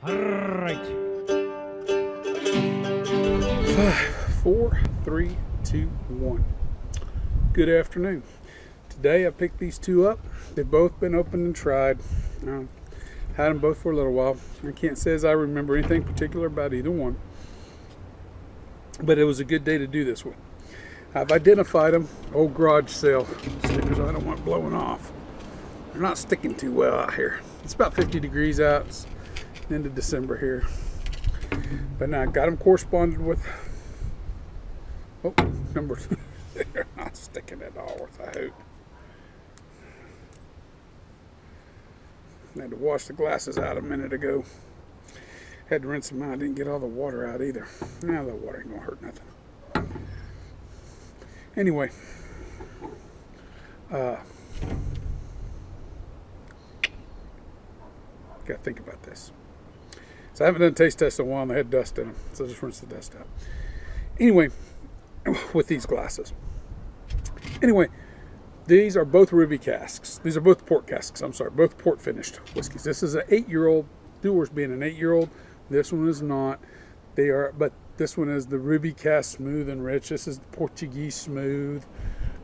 Alright. 5, 4, 3, 2, 1. Good afternoon. Today I picked these two up. They've both been opened and tried. Had them both for a little while. I can't say as I remember anything particular about either one, but it was a good day to do this one. I've identified them. Old garage sale stickers I don't want blowing off. They're not sticking too well out here. It's about 50 degrees out. It's end of December here. But now I got them corresponded with. Oh, numbers. They're not sticking at all worth a hoot. I had to wash the glasses out a minute ago. Had to rinse them out. I didn't get all the water out either. Nah, the water ain't gonna hurt nothing. Anyway. Gotta think about this. So I haven't done a taste test in a while and they had dust in them. So I just rinse the dust out. Anyway, with these glasses. Anyway, these are both ruby casks. These are both port casks. I'm sorry, both port finished whiskeys. This is an 8-year-old. Dewar's being an 8-year-old. This one is not. They are, but this one is the ruby cask, smooth and rich. This is the Portuguese smooth.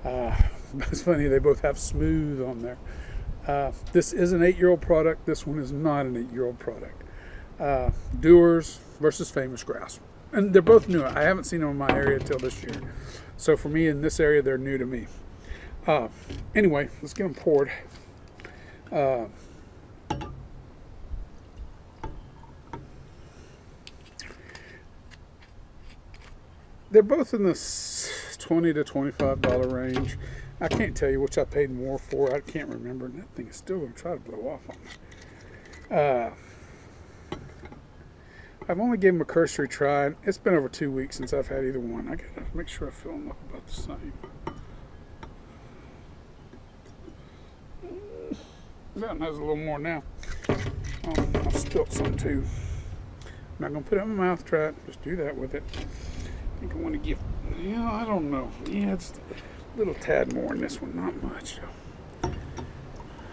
It's funny, they both have smooth on there. This is an 8-year-old product. This one is not an 8-year-old product. Dewar's versus Famous Grouse. And they're both new. I haven't seen them in my area until this year. So for me in this area, they're new to me. Anyway, let's get them poured. They're both in the $20 to $25 range. I can't tell you which I paid more for. I can't remember. And that thing is still going to try to blow off on me. I've only given them a cursory try. It's been over 2 weeks since I've had either one. I gotta make sure I fill them up about the same. That has a little more now. I've spilt some too. I'm not gonna put it in my mouth. Try it. Just do that with it. I think I want to give. Yeah, I don't know. Yeah, it's a little tad more in this one. Not much.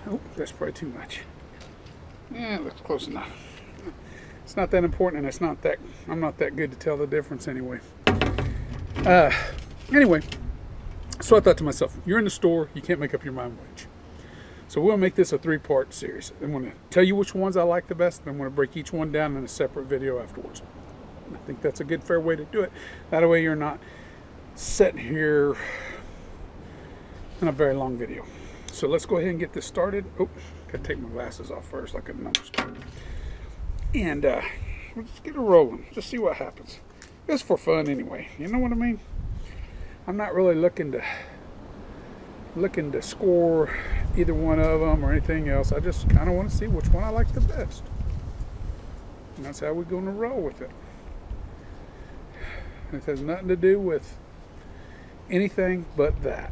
Oh, that's probably too much. Yeah, that's close enough. It's not that important, and it's not that, I'm not that good to tell the difference anyway. Anyway, so I thought to myself, you're in the store, you can't make up your mind which. So we'll make this a 3-part series. I'm going to tell you which ones I like the best, and I'm going to break each one down in a separate video afterwards. I think that's a good, fair way to do it. That way you're not sitting here in a very long video. So let's go ahead and get this started. Oh, got to take my glasses off first, like a numbers card. And we'll just get it rolling. Just see what happens. It's for fun anyway. You know what I mean? I'm not really looking to score either one of them or anything else. I just kind of want to see which one I like the best. And that's how we're going to roll with it. It has nothing to do with anything but that.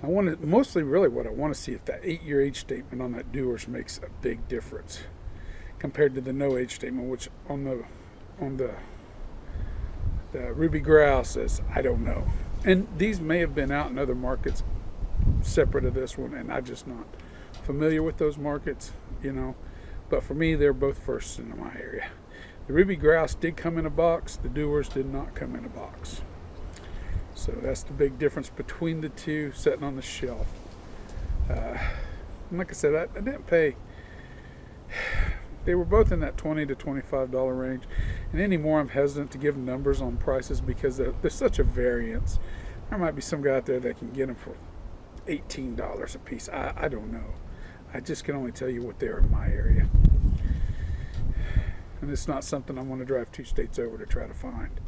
I want to, mostly really what I want to see if that 8-year age statement on that Dewar's makes a big difference compared to the no age statement, which on the Ruby Grouse says, I don't know. And these may have been out in other markets separate of this one, and I'm just not familiar with those markets, you know. But for me, they're both firsts in my area. The Ruby Grouse did come in a box. The Dewar's did not come in a box. So that's the big difference between the two sitting on the shelf. Like I said, I didn't pay. They were both in that $20 to $25 range. And anymore, I'm hesitant to give numbers on prices because there's such a variance. There might be some guy out there that can get them for $18 a piece. I don't know. I just can only tell you what they are in my area. And it's not something I want to drive 2 states over to try to find.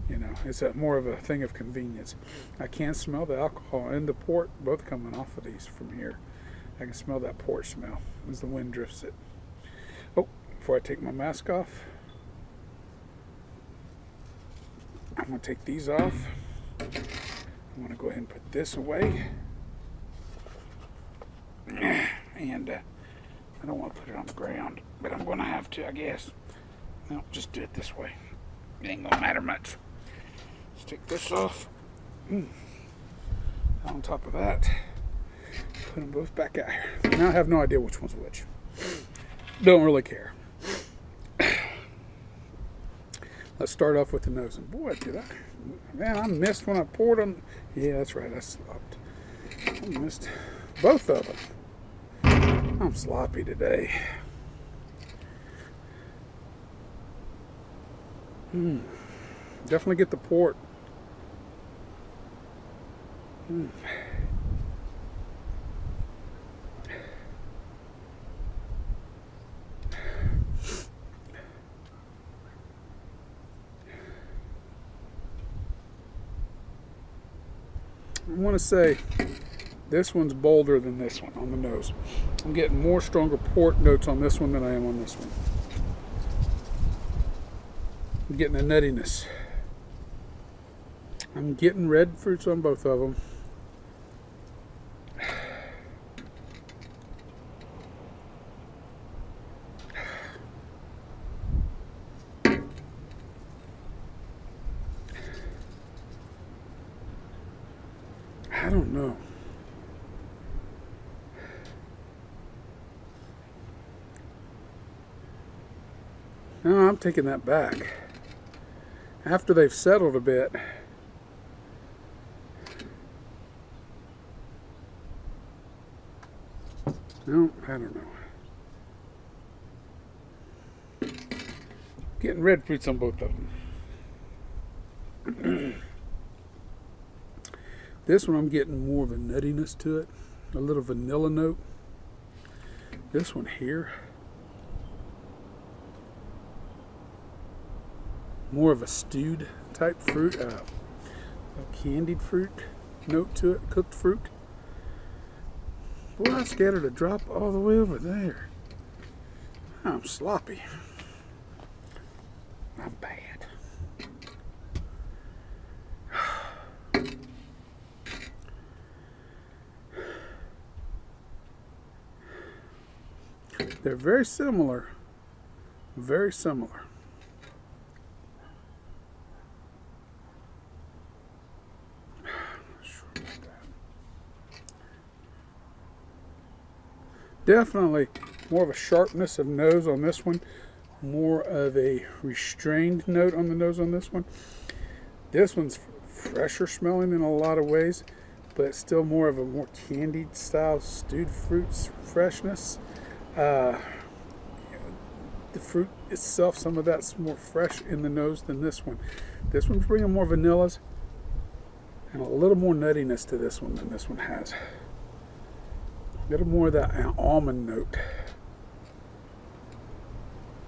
You know, it's more of a thing of convenience. I can smell the alcohol and the port both coming off of these from here. I can smell that port smell as the wind drifts it. Oh, before I take my mask off, I'm going to take these off. I'm going to go ahead and put this away. And I don't want to put it on the ground, but I'm going to have to, I guess. No, just do it this way. It ain't going to matter much. Let's take this off. On top of that, Put them both back out here. Now I have no idea which one's which. Don't really care. Let's start off with the nose. And boy, man, I missed when I poured them. Yeah, that's right, I slopped. I missed both of them. I'm sloppy today. Definitely get the port. I want to say this one's bolder than this one on the nose. I'm getting more stronger port notes on this one than I am on this one. I'm getting a nuttiness. I'm getting red fruits on both of them. I don't know. No, I'm taking that back. After they've settled a bit, no, I don't know. Getting red fruits on both of them. This one I'm getting more of a nuttiness to it, a little vanilla note. This one here, more of a stewed type fruit, a candied fruit note to it, cooked fruit. Boy, I scattered a drop all the way over there. I'm sloppy. I'm bad. They're very similar. Very similar. Definitely more of a sharpness of nose on this one, more of a restrained note on the nose on this one. This one's fresher smelling in a lot of ways, but it's still more of a more candied style stewed fruits freshness. The fruit itself, some of that's more fresh in the nose than this one. This one's bringing more vanillas and a little more nuttiness to this one than this one has. A little more of that almond note.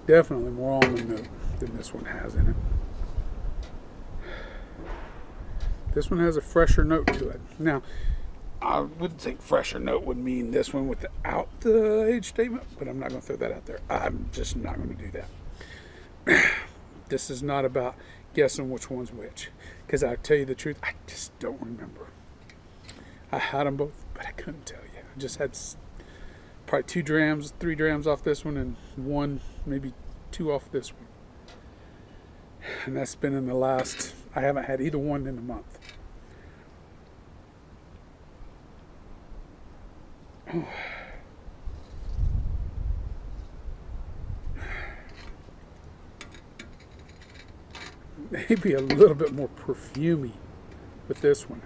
Definitely more almond note than this one has in it. This one has a fresher note to it. Now, I would think fresher note would mean this one without the age statement, but I'm not going to throw that out there. I'm just not going to do that. This is not about guessing which one's which, because I'll tell you the truth, I just don't remember. I had them both, but I couldn't tell you. I just had probably 2 drams, 3 drams off this one, and 1, maybe 2 off this one. And that's been in the last, I haven't had either one in a month. Maybe a little bit more perfumey with this one.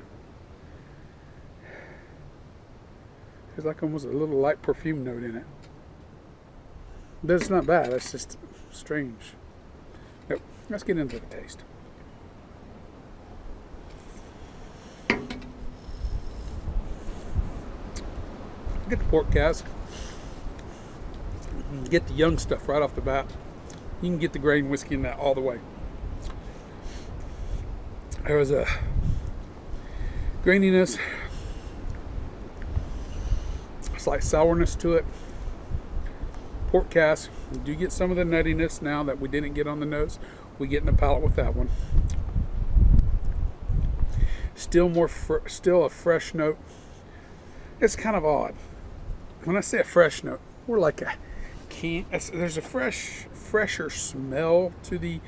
There's like almost a little light perfume note in it. But it's not bad, it's just strange. Nope. Let's get into the taste. Get the port cask. Get the young stuff right off the bat. You can get the grain whiskey in that all the way. There was a graininess, slight sourness to it. Port cask. We do get some of the nuttiness now that we didn't get on the nose. We get in the palate with that one. Still still a fresh note. It's kind of odd. When I say a fresh note, we're like a there's a fresher smell to the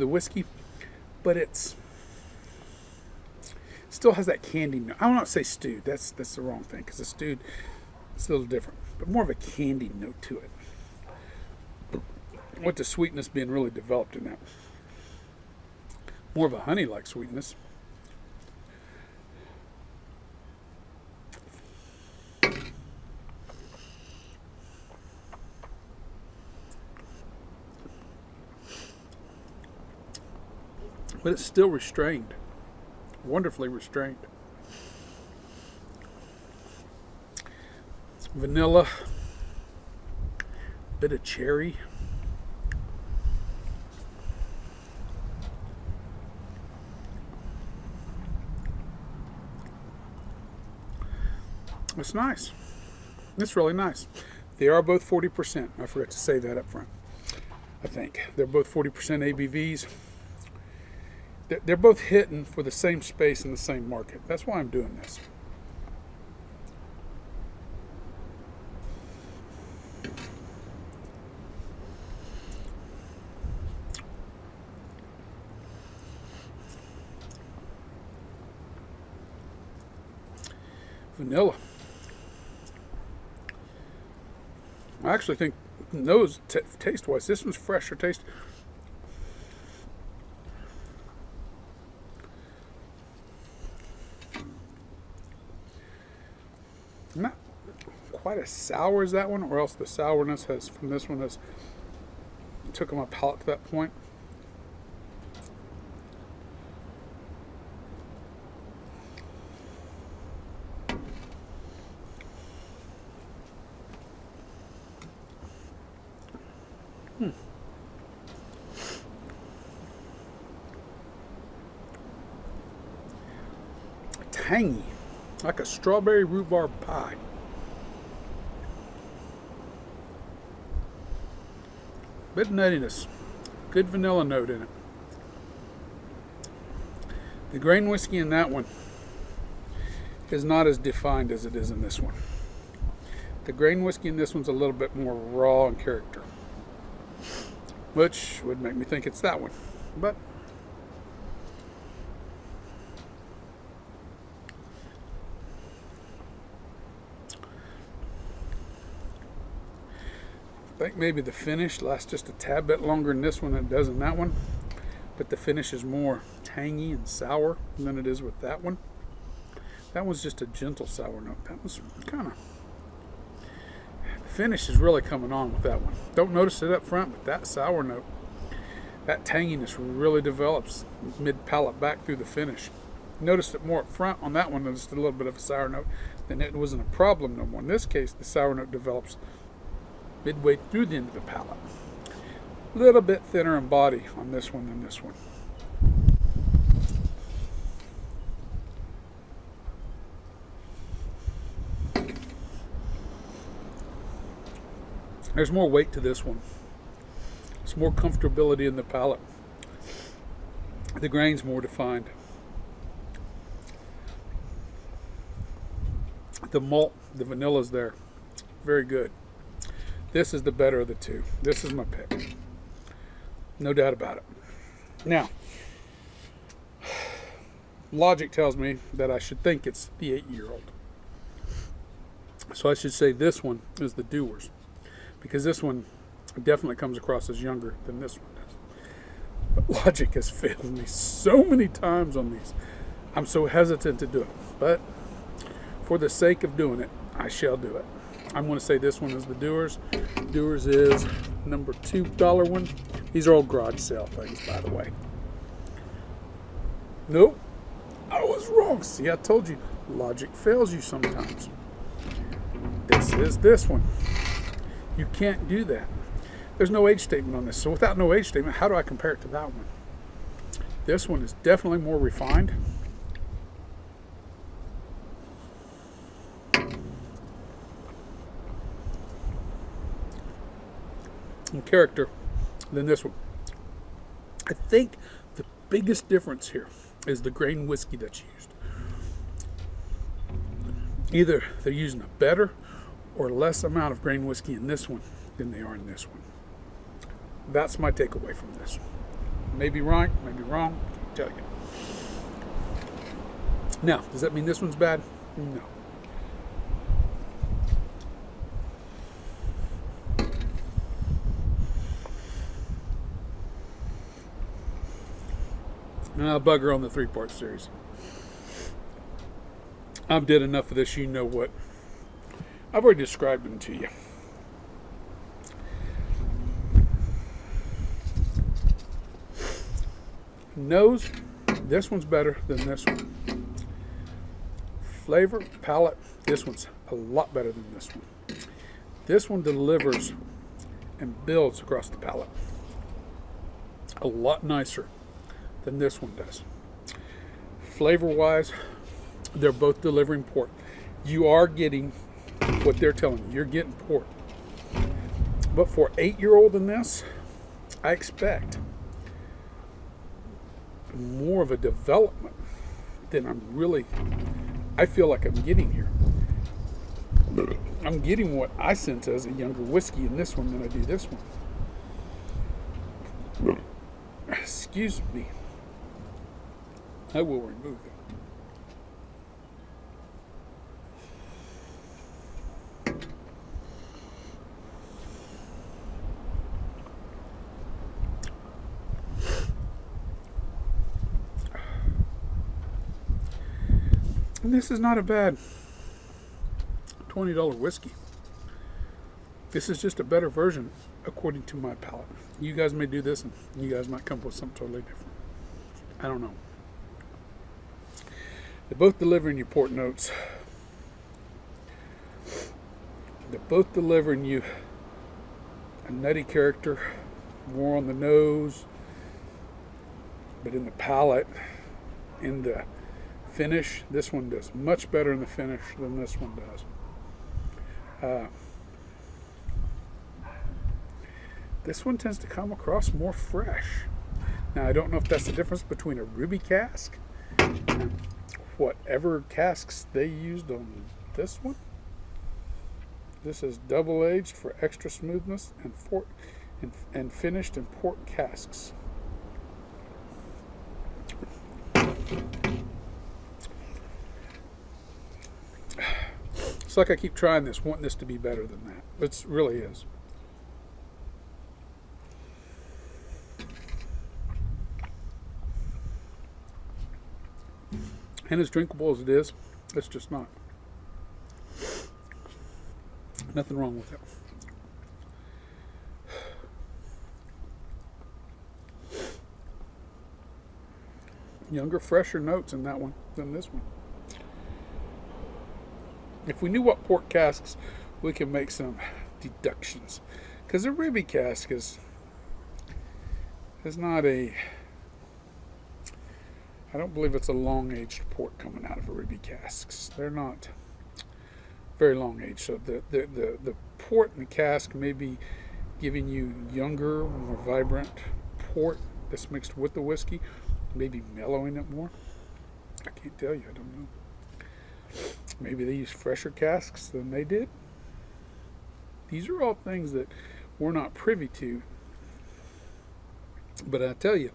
whiskey, but it's Still has that candy note. I don't want to say stewed. That's the wrong thing, because the stewed is a little different, but more of a candy note to it. With the sweetness being really developed in that. More of a honey-like sweetness. But it's still restrained. Wonderfully restrained. Vanilla. Bit of cherry. It's nice. It's really nice. They are both 40%. I forgot to say that up front. I think. They're both 40% ABVs. They're both hitting for the same space in the same market. That's why I'm doing this. Vanilla. I actually think those taste-wise, this one's fresher taste. Not quite as sour as that one, or else the sourness has from this one has took my palate to that point. Tangy, like a strawberry rhubarb pie. Bit of nuttiness, good vanilla note in it. The grain whiskey in that one is not as defined as it is in this one. The grain whiskey in this one's a little bit more raw in character, which would make me think it's that one, but I think maybe the finish lasts just a tad bit longer in this one than it does in that one, but the finish is more tangy and sour than it is with that one. That one's just a gentle sour note. That was kind of, the finish is really coming on with that one. Don't notice it up front, but that sour note, that tanginess really develops mid-palate back through the finish. Noticed it more up front on that one, just a little bit of a sour note, then it wasn't a problem no more. In this case, the sour note develops midway through the end of the palate. A little bit thinner in body on this one than this one. There's more weight to this one. It's more comfortability in the palate. The grain's more defined. The malt, the vanilla's there. Very good. This is the better of the two. This is my pick. No doubt about it. Now, logic tells me that I should think it's the 8-year-old. So I should say this one is the Dewar's, because this one definitely comes across as younger than this one does. But logic has failed me so many times on these. I'm so hesitant to do it. But for the sake of doing it, I shall do it. I'm going to say this one is the Dewar's. Dewar's is number $2 one. These are all garage sale things, by the way. Nope. I was wrong. See, I told you. Logic fails you sometimes. This is this one. You can't do that. There's no age statement on this. So without no age statement, how do I compare it to that one? This one is definitely more refined. In character than this one. I think the biggest difference here is the grain whiskey that's used. Either they're using a better or less amount of grain whiskey in this one than they are in this one. That's my takeaway from this. Maybe right, maybe wrong, I can't tell you. Now, does that mean this one's bad? No. And I'll bugger on the 3-part series. I've did enough of this, you know what. I've already described them to you. Nose, this one's better than this one. Flavor, palate, this one's a lot better than this one. This one delivers and builds across the palate a lot nicer than this one does. Flavor-wise, they're both delivering port. You are getting what they're telling you. You're getting port. But for 8-year-old in this, I expect more of a development than I feel like I'm getting here. I'm getting what I sense as a younger whiskey in this one than I do this one. Excuse me. I will remove it. And this is not a bad $20 whiskey. This is just a better version according to my palate. You guys may do this and you guys might come up with something totally different. I don't know. They're both delivering you port notes. They're both delivering you a nutty character, more on the nose, but in the palate, in the finish, this one does much better in the finish than this one does. This one tends to come across more fresh. Now, I don't know if that's the difference between a ruby cask and whatever casks they used on this one. This is double aged for extra smoothness and finished in port casks. It's like I keep trying this, wanting this to be better than that. It really is. And as drinkable as it is, it's just not. Nothing wrong with it. Younger, fresher notes in that one than this one. If we knew what port casks, we can make some deductions. Because a ruby cask is not a... I don't believe it's a long-aged port coming out of a ruby casks. They're not very long-aged. So the port in the cask may be giving you younger, more vibrant port that's mixed with the whiskey, maybe mellowing it more. I can't tell you. I don't know. Maybe they use fresher casks than they did. These are all things that we're not privy to. But I tell you,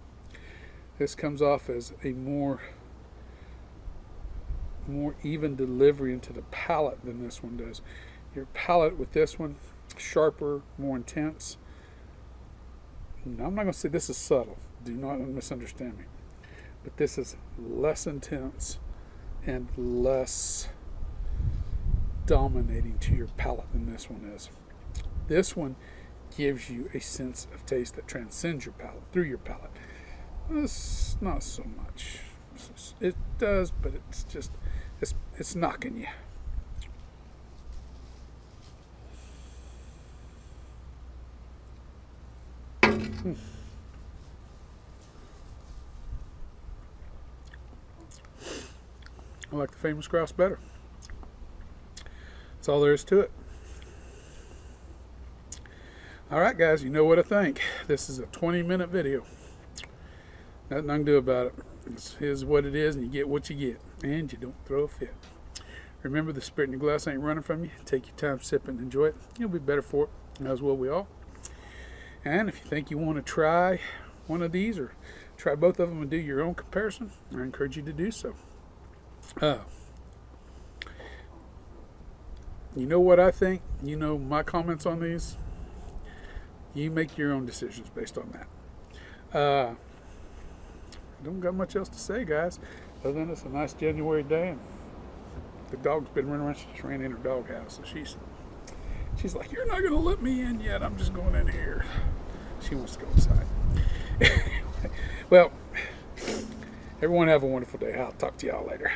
this comes off as a more even delivery into the palate than this one does. Your palate with this one, sharper, more intense. Now, I'm not going to say this is subtle. Do not misunderstand me. But this is less intense and less dominating to your palate than this one is. This one gives you a sense of taste that transcends your palate, through your palate. It's not so much. It does, but it's just, it's knocking you. I like the famous Grouse better. That's all there is to it. Alright guys, you know what I think. This is a 20-minute video. Nothing I can do about it. It is what it is, and you get what you get. And you don't throw a fit. Remember, the spirit in your glass ain't running from you. Take your time, sip and enjoy it. You'll be better for it, as will we all. And if you think you want to try one of these, or try both of them and do your own comparison, I encourage you to do so. Uh, you know what I think? You know my comments on these? You make your own decisions based on that. Don't got much else to say, guys, other than it's a nice January day, and the dog's been running around. She just ran in her doghouse, so she's like, "You're not gonna let me in yet. I'm just going in here." She wants to go inside. Well, everyone have a wonderful day. I'll talk to y'all later.